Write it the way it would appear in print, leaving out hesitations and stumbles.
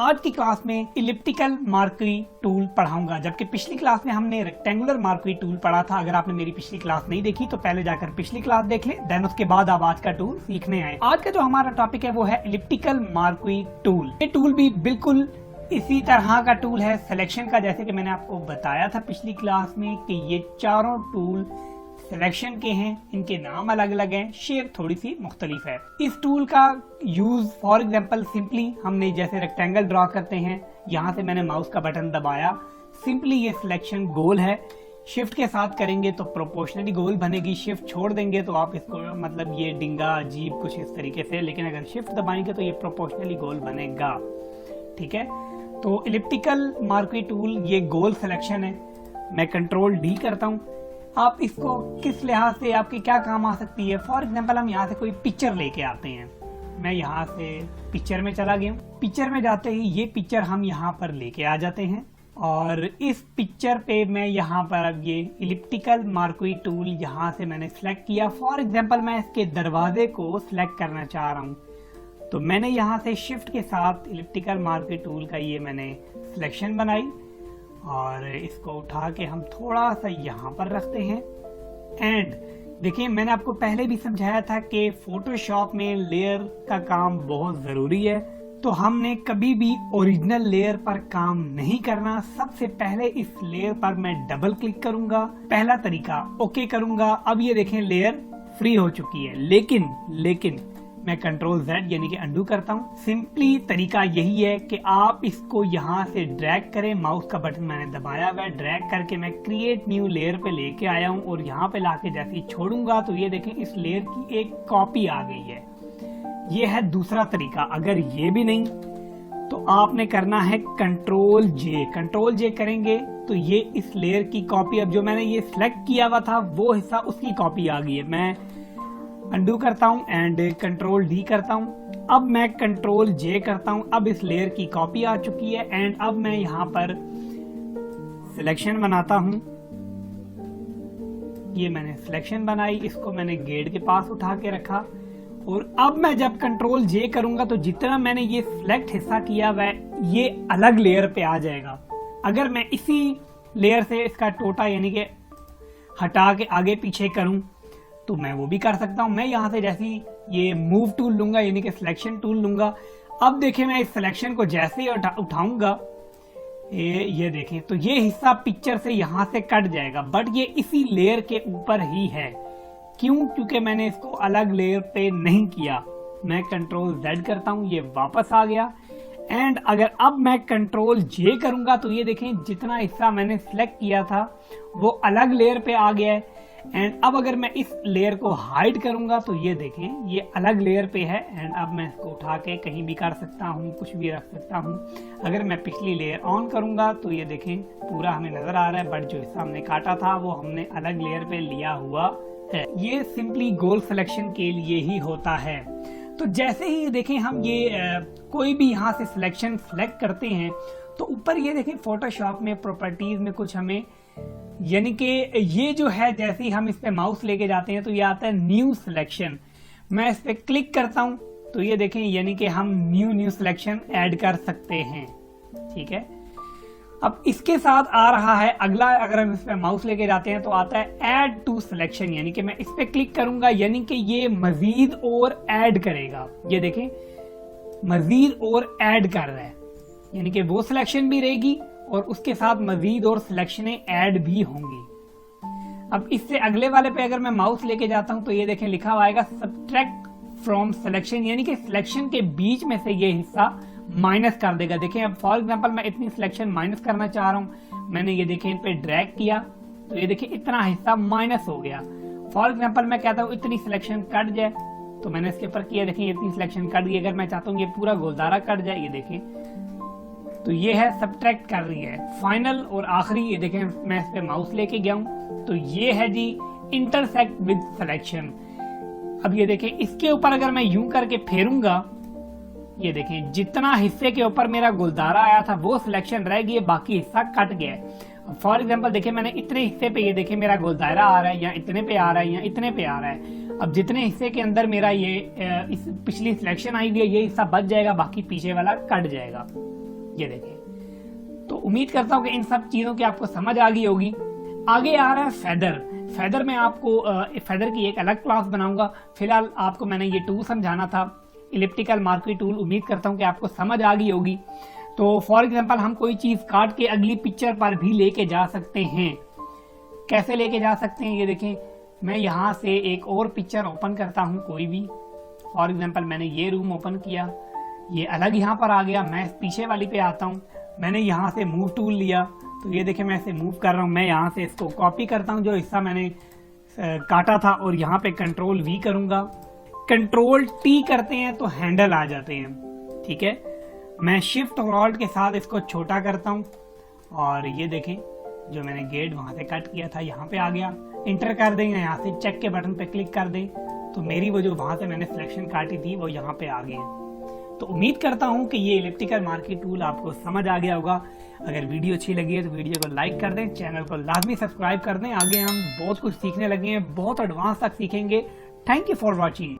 आज की क्लास में इलिप्टिकल मार्करी टूल पढ़ाऊंगा, जबकि पिछली क्लास में हमने रेक्टेंगुलर मार्करी टूल पढ़ा था। अगर आपने मेरी पिछली क्लास नहीं देखी तो पहले जाकर पिछली क्लास देख ले, देन उसके बाद आप आज का टूल सीखने आए। आज का जो हमारा टॉपिक है वो है इलिप्टिकल मार्करी टूल। ये टूल भी बिल्कुल इसी तरह का टूल है सिलेक्शन का, जैसे कि मैंने आपको बताया था पिछली क्लास में कि ये चारों टूल सिलेक्शन के हैं, इनके नाम अलग अलग हैं, शेप थोड़ी सी मुख्तलिफ है। इस टूल का यूज फॉर एग्जांपल सिंपली हमने जैसे रेक्टेंगल ड्रॉ करते हैं, यहाँ से मैंने माउस का बटन दबाया, सिंपली ये सिलेक्शन गोल है, शिफ्ट के साथ करेंगे तो प्रोपोर्शनली गोल बनेगी, शिफ्ट छोड़ देंगे तो आप इसको मतलब ये डिंगा अजीब कुछ इस तरीके से, लेकिन अगर शिफ्ट दबाएंगे तो ये प्रोपोर्शनली गोल बनेगा। ठीक है, तो इलिप्टिकल मार्करी टूल ये गोल सिलेक्शन है। मैं कंट्रोल डी करता हूँ। आप इसको किस लिहाज से आपके क्या काम आ सकती है, फॉर एग्जांपल हम यहाँ से कोई पिक्चर लेके आते हैं। मैं यहाँ से पिक्चर में चला गया हूँ। पिक्चर में जाते ही ये पिक्चर हम यहाँ पर लेके आ जाते हैं और इस पिक्चर पे मैं यहाँ पर अब ये इलिप्टिकल मार्करी टूल यहाँ से मैंने सिलेक्ट किया। फॉर एग्जांपल मैं इसके दरवाजे को सिलेक्ट करना चाह रहा हूँ, तो मैंने यहाँ से शिफ्ट के साथ इलिप्टिकल मार्करी टूल का ये मैंने सिलेक्शन बनाई और इसको उठा के हम थोड़ा सा यहाँ पर रखते हैं। एंड देखिए, मैंने आपको पहले भी समझाया था कि फोटोशॉप में लेयर का काम बहुत जरूरी है, तो हमने कभी भी ओरिजिनल लेयर पर काम नहीं करना। सबसे पहले इस लेयर पर मैं डबल क्लिक करूंगा, पहला तरीका ओके करूंगा। अब ये देखें लेयर फ्री हो चुकी है, लेकिन मैं कंट्रोल Z यानी कि अंडू करता हूँ। सिंपली तरीका यही है कि आप इसको यहाँ से ड्रैग करें, माउस का बटन मैंने दबाया हुआ है, ड्रैग करके मैं क्रिएट न्यू लेयर पे लेके आया हूँ और यहाँ पे लाके जैसे ही छोड़ूंगा तो ये देखें इस लेयर की एक कॉपी आ गई है। ये है दूसरा तरीका। अगर ये भी नहीं तो आपने करना है कंट्रोल J करेंगे तो ये इस लेयर की कॉपी, अब जो मैंने ये सिलेक्ट किया हुआ था वो हिस्सा उसकी कॉपी आ गई है। मैं अंडू करता हूं एंड कंट्रोल D करता हूं। अब मैं कंट्रोल J करता हूं। अब इस लेयर की कॉपी आ चुकी है एंड अब मैं यहां पर सिलेक्शन बनाता हूं। ये मैंने सिलेक्शन बनाई, इसको मैंने गेट के पास उठा के रखा और अब मैं जब कंट्रोल J करूंगा तो जितना मैंने ये सिलेक्ट हिस्सा किया वह ये अलग लेयर पे आ जाएगा। अगर मैं इसी लेयर से इसका टोटा यानी कि हटा के आगे पीछे करूं तो मैं वो भी कर सकता हूं। मैं यहां से जैसे ही ये मूव टूल लूंगा यानी कि सिलेक्शन टूल लूंगा, अब देखें मैं इस सिलेक्शन को जैसे ही उठाऊंगा ये देखें तो ये हिस्सा पिक्चर से यहां से कट जाएगा, बट ये इसी लेयर के ऊपर ही है। क्यों? क्योंकि मैंने इसको अलग लेयर पे नहीं किया। मैं कंट्रोल Z करता हूं, ये वापस आ गया एंड अगर अब मैं कंट्रोल J करूंगा तो ये देखें जितना हिस्सा मैंने सिलेक्ट किया था वो अलग लेयर पे आ गया है। एंड अब अगर मैं इस लेयर को हाइड करूंगा तो ये देखें ये अलग लेयर पे है एंड अब मैं इसको उठा के कहीं भी कर सकता हूँ, कुछ भी रख सकता हूँ। अगर मैं पिछली लेयर ऑन करूंगा तो ये देखें पूरा हमें नजर आ रहा है, बट जो हिस्सा हमने काटा था वो हमने अलग लेयर पे लिया हुआ है। ये सिंपली गोल सिलेक्शन के लिए ही होता है। तो जैसे ही देखें हम ये कोई भी यहाँ से सिलेक्शन सिलेक्ट करते हैं तो ऊपर ये देखें फोटोशॉप में प्रॉपर्टीज में कुछ हमें यानी कि ये जो है जैसे ही हम इस पे माउस लेके जाते हैं तो ये आता है न्यू सिलेक्शन। मैं इस पे क्लिक करता हूं तो ये देखें यानी कि हम न्यू सिलेक्शन ऐड कर सकते हैं। ठीक है, अब इसके साथ आ रहा है अगला, अगर हम इस पे माउस लेके जाते हैं तो आता है ऐड टू सिलेक्शन, यानी कि मैं इस पे क्लिक करूंगा यानी कि ये मजीद और ऐड करेगा। ये देखें मजीद और ऐड कर रहा है, यानी कि वो सिलेक्शन भी रहेगी और उसके साथ मजीद और सिलेक्शनें ऐड भी होंगी। अब इससे अगले वाले पे अगर मैं माउस लेके जाता हूं तो ये देखें लिखा हुआ आएगा सब्ट्रैक्ट फ्रॉम सिलेक्शन, यानी कि सिलेक्शन के बीच में से ये हिस्सा माइनस कर देगा। देखें अब फॉर एग्जांपल मैं इतनी सिलेक्शन माइनस करना चाह रहा हूं, मैंने ये देखें इन पे ड्रैग किया तो ये देखें इतना हिस्सा माइनस हो गया। फॉर एग्जांपल मैं कहता हूँ इतनी सिलेक्शन कट जाए तो मैंने इसके ऊपर किया, देखें इतनी सिलेक्शन कट गई। अगर मैं चाहता हूँ ये पूरा गोलदारा कट जाए, ये देखें तो ये है सब्ट्रैक्ट कर रही है। फाइनल और आखिरी ये देखें मैं इस पे माउस लेके गया हूं तो ये है जी इंटरसेक्ट विद सिलेक्शन। अब ये देखें इसके ऊपर अगर मैं यूं करके फेरूंगा, ये देखें जितना हिस्से के ऊपर मेरा गुलदारा आया था वो सिलेक्शन रह गई है, बाकी हिस्सा कट गया है। फॉर एग्जांपल देखें मैंने इतने हिस्से पे ये देखें मेरा गुलदारा आ रहा है, या इतने पे आ रहा है, या इतने पे आ रहा है। अब जितने हिस्से के अंदर मेरा ये इस पिछली सिलेक्शन आई हुई है ये हिस्सा बच जाएगा, बाकी पीछे वाला कट जाएगा। ये देखें। तो उम्मीद करता हूँ कि इन सब चीजों की आपको समझ आ गई होगी। आगे आ रहा है फेदर। फेदर में आपको फेदर की एक अलग क्लास बनाऊंगा। फिलहाल आपको मैंने ये टूल समझाना था, इलिप्टिकल मार्क्वी टूल। उम्मीद करता हूँ कि आपको समझ आ गई होगी। तो फॉर एग्जांपल हम कोई चीज काट के अगली पिक्चर पर भी लेके जा सकते हैं। कैसे लेके जा सकते हैं, ये देखें। मैं यहाँ से एक और पिक्चर ओपन करता हूँ कोई भी। फॉर एग्जांपल मैंने ये रूम ओपन किया, ये अलग यहाँ पर आ गया। मैं पीछे वाली पे आता हूँ, मैंने यहाँ से मूव टूल लिया, तो ये देखें मैं इसे मूव कर रहा हूँ। मैं यहाँ से इसको कॉपी करता हूँ जो हिस्सा मैंने काटा था, और यहाँ पे कंट्रोल वी करूंगा। कंट्रोल टी करते हैं तो हैंडल आ जाते हैं, ठीक है। मैं शिफ्ट और ऑल्ट के साथ इसको छोटा करता हूँ, और ये देखें जो मैंने गेट वहां से कट किया था यहाँ पे आ गया। इंटर कर दें, यहाँ से चेक के बटन पे क्लिक कर दें, तो मेरी वो जो वहां से मैंने सिलेक्शन काटी थी वो यहाँ पे आ गई है। तो उम्मीद करता हूँ कि ये इलिप्टिकल मार्क्वी टूल आपको समझ आ गया होगा। अगर वीडियो अच्छी लगी है तो वीडियो को लाइक कर दें, चैनल को लाजमी सब्सक्राइब कर दें। आगे हम बहुत कुछ सीखने लगे हैं, बहुत एडवांस तक सीखेंगे। Thank you for watching.